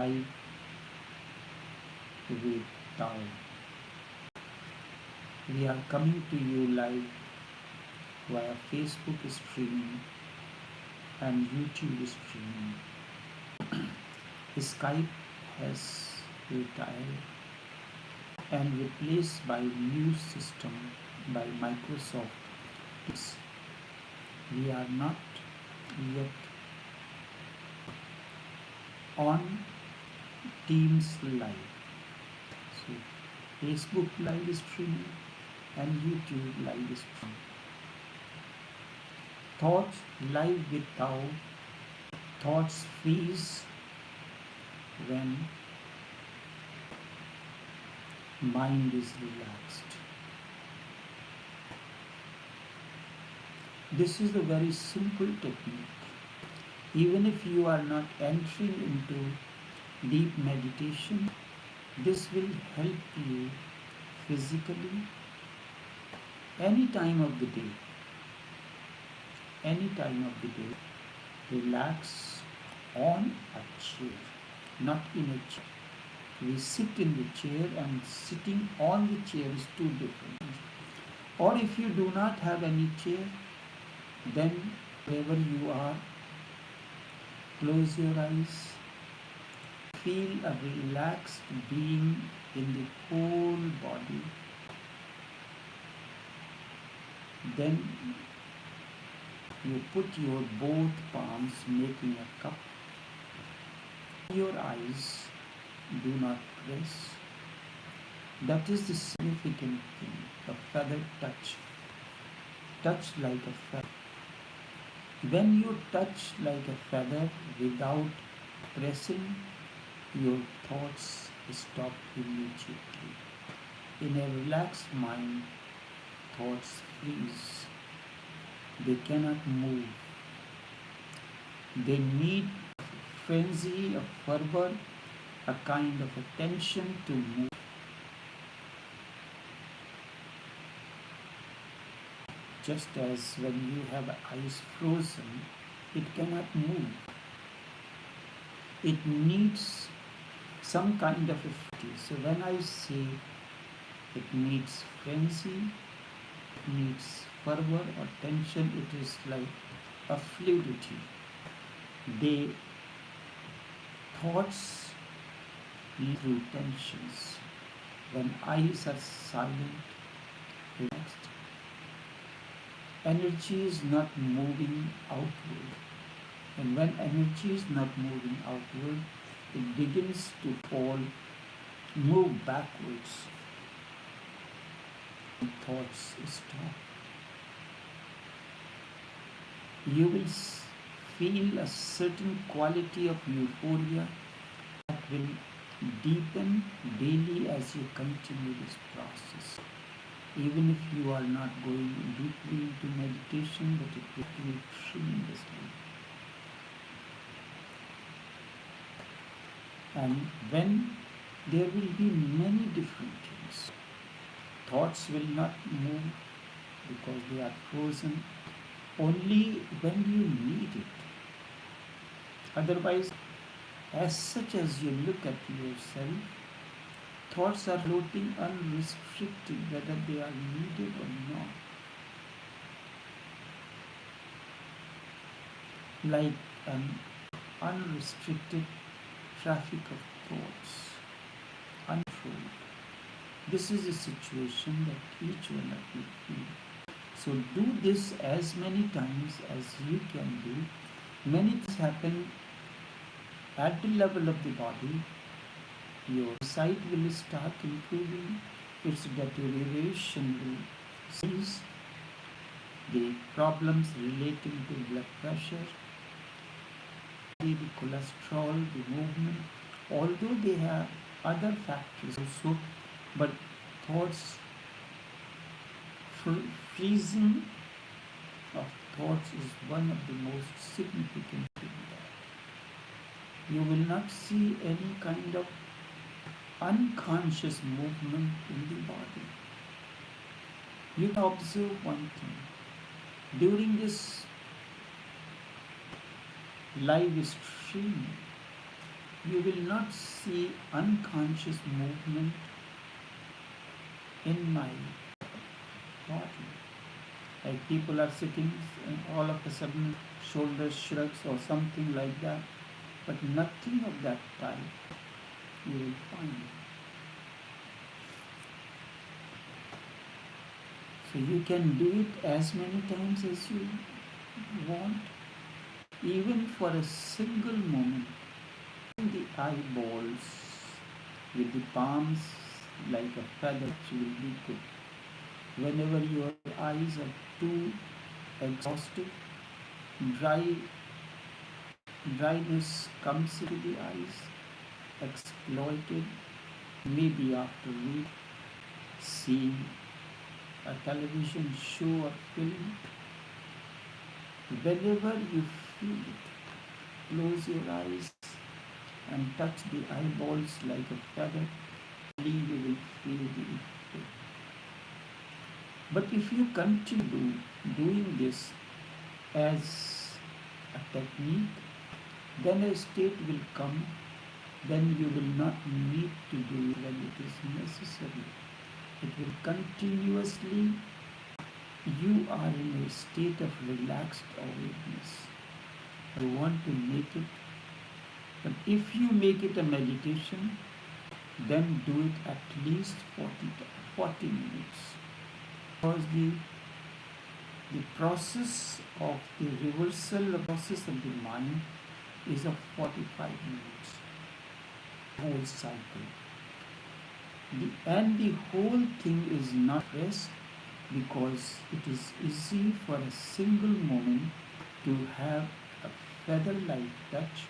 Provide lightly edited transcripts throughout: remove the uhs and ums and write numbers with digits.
live with Tao. We are coming to you live via Facebook streaming and YouTube streaming. Skype has retired and replaced by new system by Microsoft Teams. We are not yet on Teams Live. So Facebook live streaming and YouTube live streaming. Thoughts live with Tao. Thoughts freeze when mind is relaxed. This is a very simple technique. Even if you are not entering into deep meditation, this will help you physically any time of the day. Any time of the day, relax on a chair, not in a chair. We sit in the chair and sitting on the chair is two different things. Or if you do not have any chair, then wherever you are, close your eyes, feel a relaxed being in the whole body. Then you put your both palms making a cup. Your eyes do not press. That is the significant thing. A feather touch. Touch like a feather. When you touch like a feather without pressing, your thoughts stop immediately. In a relaxed mind, thoughts freeze. They cannot move. They need a frenzy, a fervor, a kind of attention to move. Just as when you have ice frozen, it cannot move. It needs some kind of activity. So when I say it needs frenzy, it needs fervor or tension, it is like a fluidity. The thoughts lead through tensions. When eyes are silent, relaxed, energy is not moving outward. And when energy is not moving outward, it begins to fall, move backwards. And thoughts stop. You will feel a certain quality of euphoria that will deepen daily as you continue this process. Even if you are not going deeply into meditation, but it will be tremendously. And when there will be many different things, thoughts will not move because they are frozen only when you need it. Otherwise, as such as you look at yourself, thoughts are floating unrestricted whether they are needed or not. Like an unrestricted traffic of thoughts, uncontrolled. This is a situation that each one of you feel. So do this as many times as you can do. Many things happen at the level of the body. Your sight will start improving, its deterioration will cease. The problems relating to blood pressure, the cholesterol, the movement, although they have other factors also, but thoughts, freezing of thoughts is one of the most significant things. You will not see any kind of unconscious movement in the body. You can observe one thing. During this live stream, You will not see unconscious movement in my body. Like people are sitting and all of a sudden shoulders shrugs or something like that. But nothing of that type you will find. So you can do it as many times as you want, even for a single moment. The eyeballs with the palms like a feather will be good. Whenever your eyes are too exhausted, dry dryness comes into the eyes, exploited, maybe after reading, seeing a television show or film. Whenever you feel it, close your eyes and touch the eyeballs like a feather, you will feel the effect. But if you continue doing this as a technique, then a state will come, then you will not need to do it when it is necessary. It will continuously, you are in a state of relaxed awareness. You want to make it, but if you make it a meditation, then do it at least 40 minutes. Because the process of the reversal, the process of the mind is of 45 minutes, whole cycle. And the whole thing is not rest, because it is easy for a single moment to have a feather-like touch.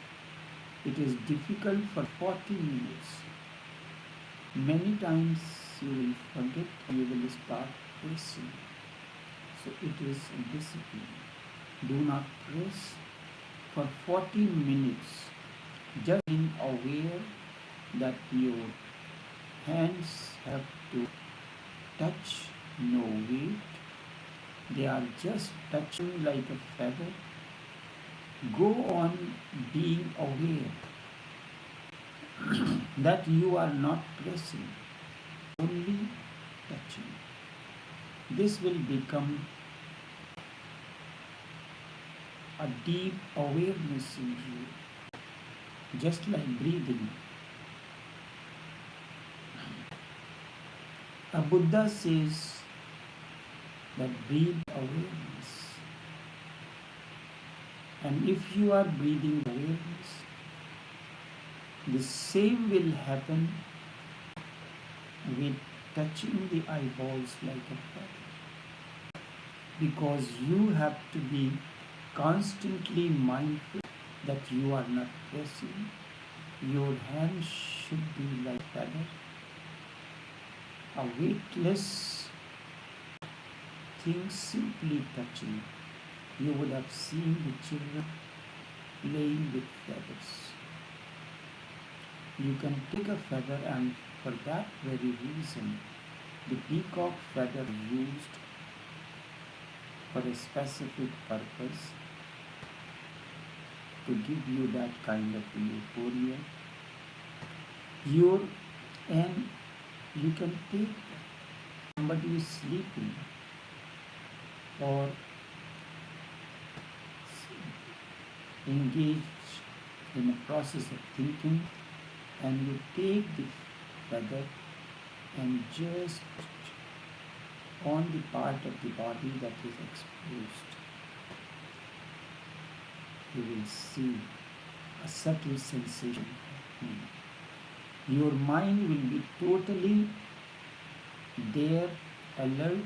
It is difficult for 40 minutes. Many times you will forget and you will start pressing. So it is a discipline. Do not press for 40 minutes. Just being aware that your hands have to touch, no weight. They are just touching like a feather. Go on being aware that you are not pressing, only touching. This will become a deep awareness in you, just like breathing. A Buddha says that breathe awareness. And if you are breathing awareness, the same will happen with touching the eyeballs like a feather. Because you have to be constantly mindful that you are not pressing. Your hand should be like feather. A weightless thing simply touching. You would have seen the children playing with feathers. You can take a feather, and for that very reason, the peacock feather used for a specific purpose to give you that kind of euphoria. And you can take somebody is sleeping or engaged in a process of thinking, and you take the feather and just on the part of the body that is exposed, you will see a subtle sensation happening. Your mind will be totally there, alert,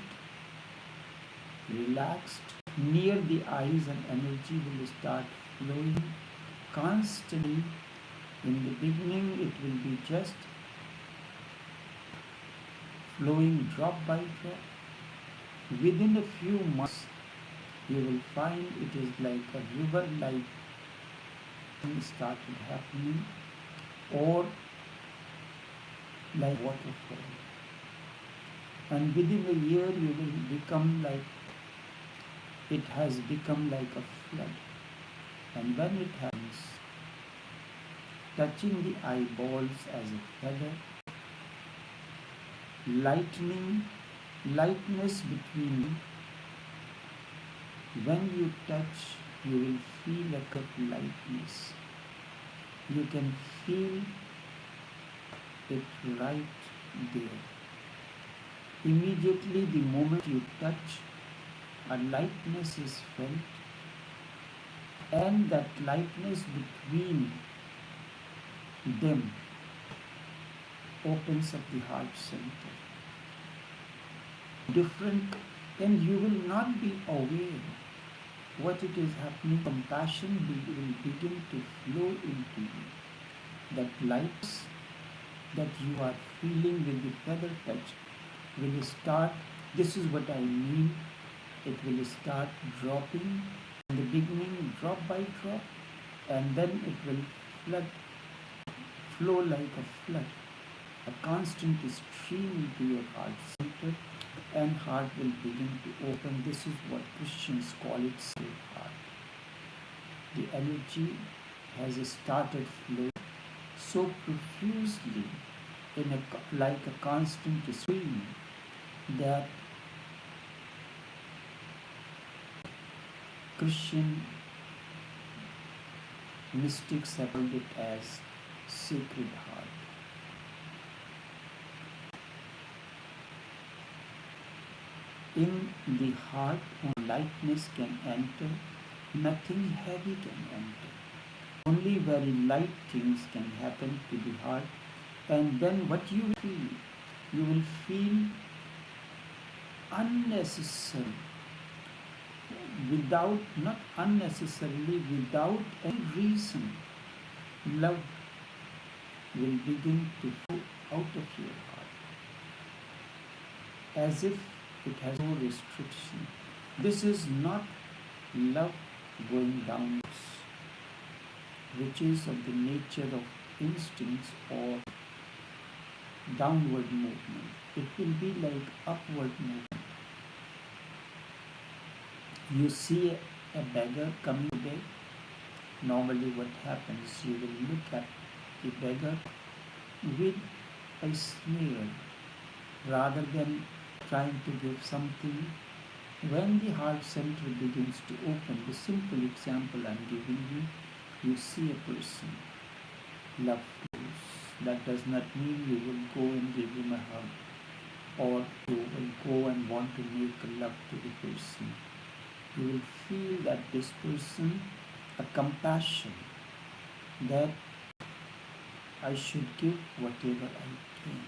relaxed. Near the eyes, and energy will start flowing constantly. In the beginning, it will be just flowing drop by drop. Within a few months, you will find it is like a river-like thing started happening, or like waterfall. And within a year, you will become like, it has become like a flood. And when it happens, touching the eyeballs as a feather, lightning, lightness between. When you touch, you will feel a cup lightness. You can feel it right there. Immediately, the moment you touch, a lightness is felt, and that lightness between them opens up the heart center. Different, and you will not be aware what it is happening. Compassion will begin to flow into you. That light that you are feeling with the feather touch will start. This is what I mean. It will start dropping in the beginning, drop by drop, and then it will flood, flow like a flood, a constant stream into your heart center, and heart will begin to open. This is what Christians call it sacred heart. The energy has started flowing so profusely in like a constant stream that Christian mystics have called it as sacred heart. In the heart, only lightness can enter, nothing heavy can enter. Only very light things can happen to the heart, and then what you will feel unnecessary, without, not unnecessarily, without any reason, love will begin to flow out of your heart as if it has no restriction. This is not love going downwards, which is of the nature of instincts or downward movement. It will be like upward movement. You see a beggar coming to beg. Normally what happens, you will look at the beggar with a sneer rather than trying to give something. When the heart center begins to open, the simple example I'm giving you see a person, love flows. That does not mean you will go and give him a hug, or you will go and want to make love to the person. You will feel that this person, a compassion, that I should give whatever I can.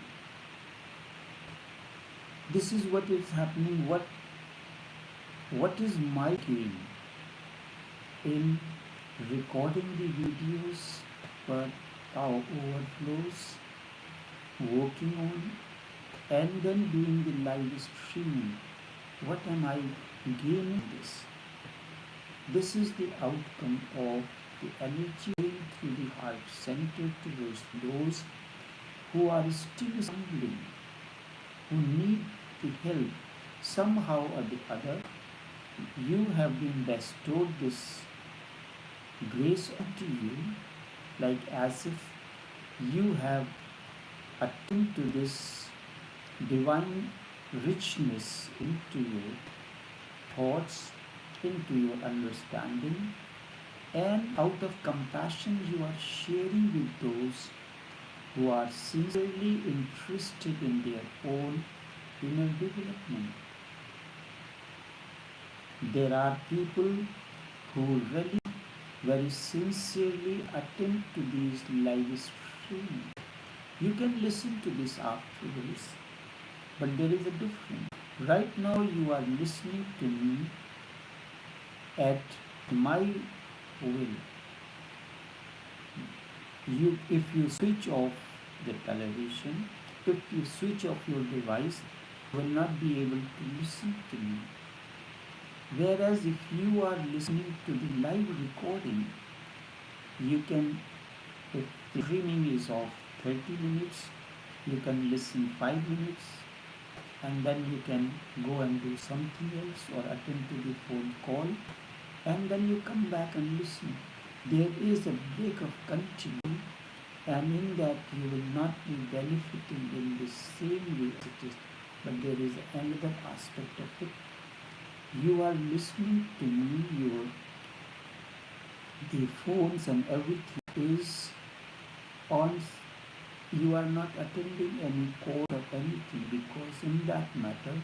This is what is happening. What is my gain in recording the videos for our overflows, working on, and then doing the live streaming? What am I gaining this? This is the outcome of the energy going through the heart center towards those who are still stumbling, who need the help somehow or the other. You have been bestowed this grace unto you, like as if you have attained to this divine richness into your thoughts, into your understanding, and out of compassion you are sharing with those who are sincerely interested in their own inner development. There are people who really very sincerely attend to these live streams. You can listen to this afterwards, but there is a difference. Right now you are listening to me at my will. If you switch off the television, if you switch off your device, you will not be able to listen to me. Whereas if you are listening to the live recording, you can, if the streaming is of 30 minutes, you can listen 5 minutes, and then you can go and do something else or attend to the phone call, and then you come back and listen. There is a break of continuity and in that you will not be benefiting in the same way as it is. But there is another aspect of it. You are listening to me, the phones and everything is on. You are not attending any call or anything, because in that matter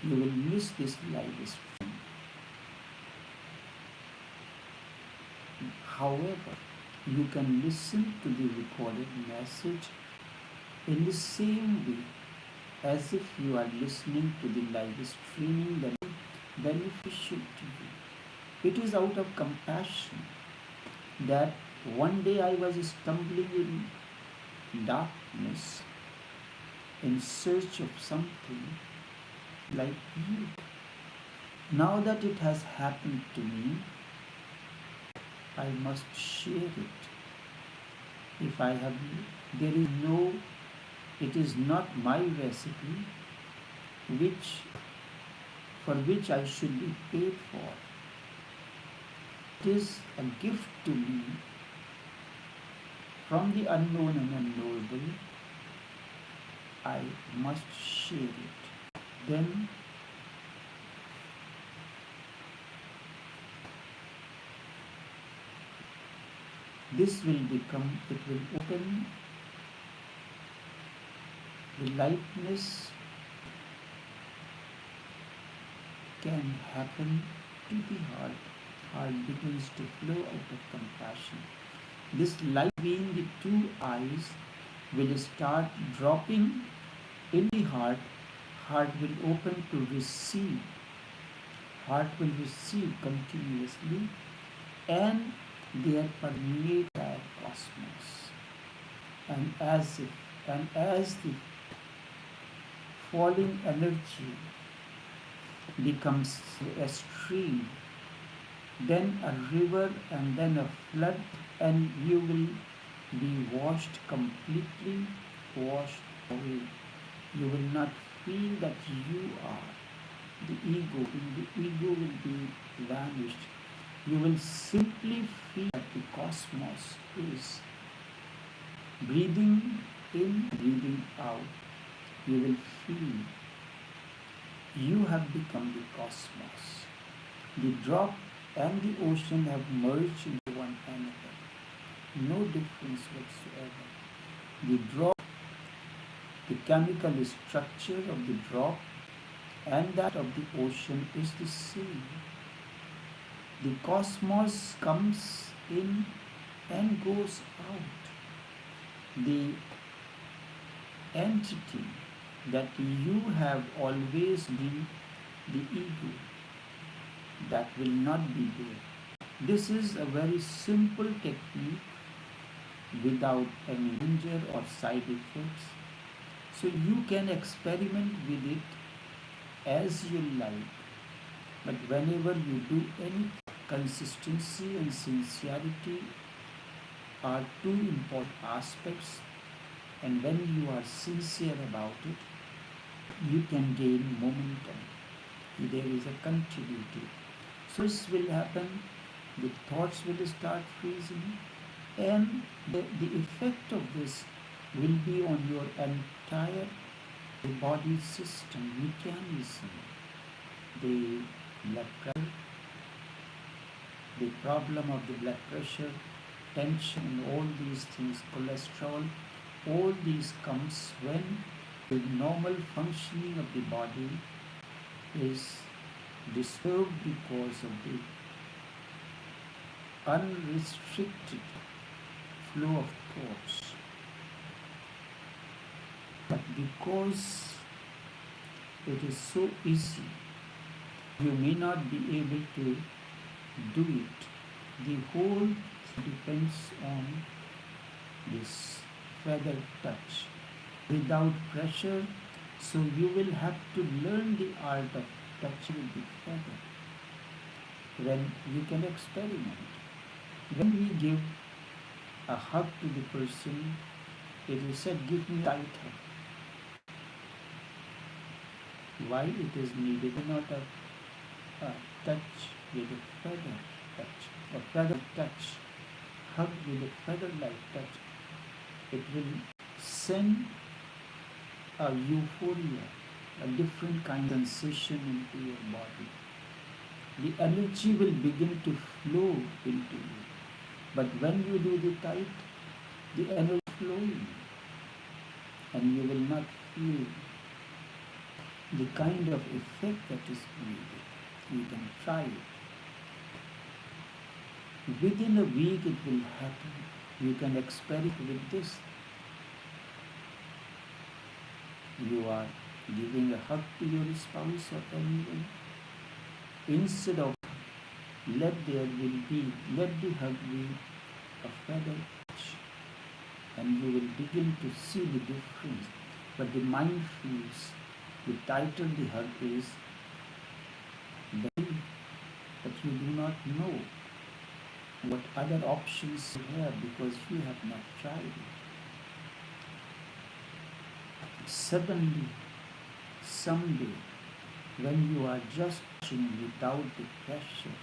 you will miss this live stream. However, you can listen to the recorded message in the same way as if you are listening to the live streaming that is beneficial to you. It is out of compassion that one day I was stumbling in darkness in search of something like you. Now that it has happened to me, I must share it. If I have, there is no, it is not my recipe which for which I should be paid for. It is a gift to me from the unknown and unknowable. I must share it. Then this will become, it will open the lightness can happen to the heart. Heart begins to flow out of compassion. This light being the two eyes will start dropping in the heart. Heart will open to receive. Heart will receive continuously, and there permeate our cosmos. And as the falling energy becomes a stream, then a river, and then a flood, and you will be washed completely, washed away. You will not feel that you are the ego. The ego will be vanished. You will simply feel that the cosmos is breathing in, breathing out. You will feel you have become the cosmos. The drop and the ocean have merged into one another. No difference whatsoever. The drop, the chemical structure of the drop and that of the ocean is the same. The cosmos comes in and goes out. The entity that you have always been, the ego, that will not be there. This is a very simple technique without any danger or side effects. So you can experiment with it as you like. But whenever you do any, consistency and sincerity are two important aspects, and when you are sincere about it, you can gain momentum. There is a continuity. So this will happen, the thoughts will start freezing, and the effect of this will be on your entire body system, mechanism, the blood pressure, the problem of the blood pressure, tension, all these things, cholesterol, all these comes when the normal functioning of the body is disturbed because of the unrestricted flow of thoughts. But because it is so easy, you may not be able to do it. The whole depends on this feather touch. Without pressure, so you will have to learn the art of touching the feather. When you can experiment. When we give a hug to the person, it is said, give me a tight hug. Why it is needed? Not a touch with a feather touch, a feather touch, hug with a feather-like touch. It will send a euphoria, a different kind of sensation into your body. The energy will begin to flow into you. But when you do the tight, the energy flowing, and you will not feel the kind of effect that is needed. You can try it. Within a week it will happen. You can experiment with this. You are giving a hug to your spouse or anyone. Instead of let the hug be a feather touch, and you will begin to see the difference. But the mind feels the tighter the hug is, but you do not know what other options you have because you have not tried it. Suddenly, someday, when you are just touching without the pressure,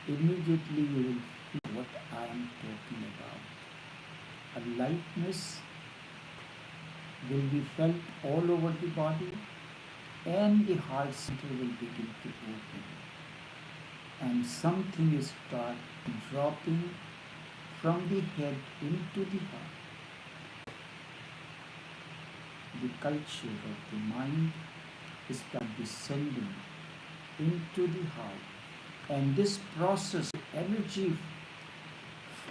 immediately you will feel what I am talking about. A lightness will be felt all over the body, and the heart center will begin to open, and something is start dropping from the head into the heart. The culture of the mind is descending into the heart, and this process of energy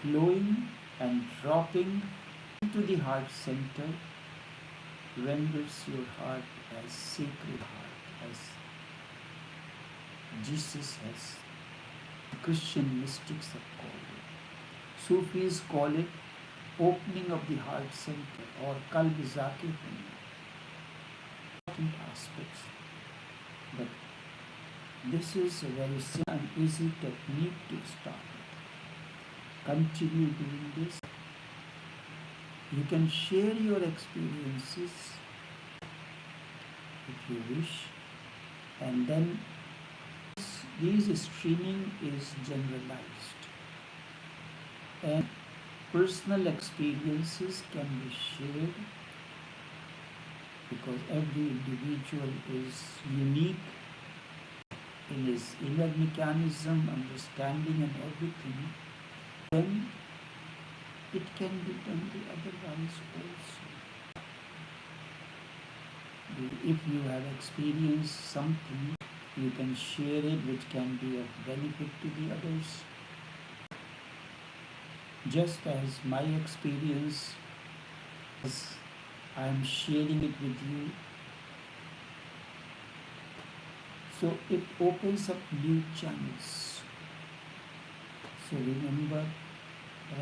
flowing and dropping into the heart center renders your heart as sacred heart, as Jesus has, Christian mystics have called it. Sufis call it opening of the heart center or kalb-i-zakir, important aspects. But this is a very simple and easy technique to start with. Continue doing this. You can share your experiences if you wish, and then this streaming is generalized, and personal experiences can be shared because every individual is unique in his inner mechanism, understanding, and everything. Then it can be done the otherwise also. If you have experienced something, you can share it which can be of benefit to the others. Just as my experience, as I am sharing it with you, so it opens up new channels. So remember,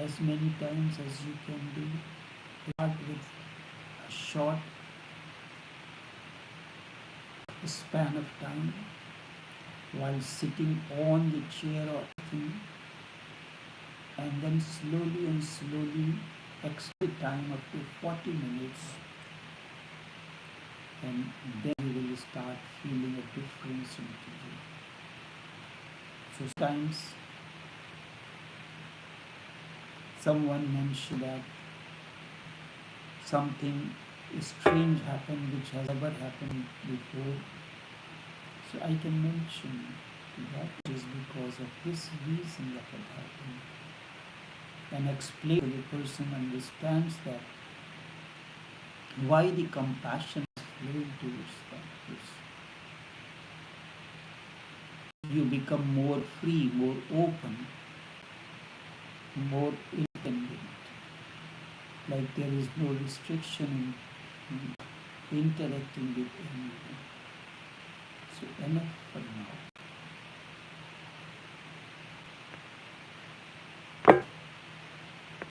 as many times as you can do, start with a short span of time while sitting on the chair or thing, and then slowly and slowly extend time up to 40 minutes, and then you will start feeling a difference into you. So sometimes someone mentioned that something strange happened which has never happened before. So I can mention that is because of this reason that it happened, and explain so the person understands that why the compassion is flowing towards that person. You become more free, more open, more independent. Like there is no restriction in interacting with anyone. So enough for now.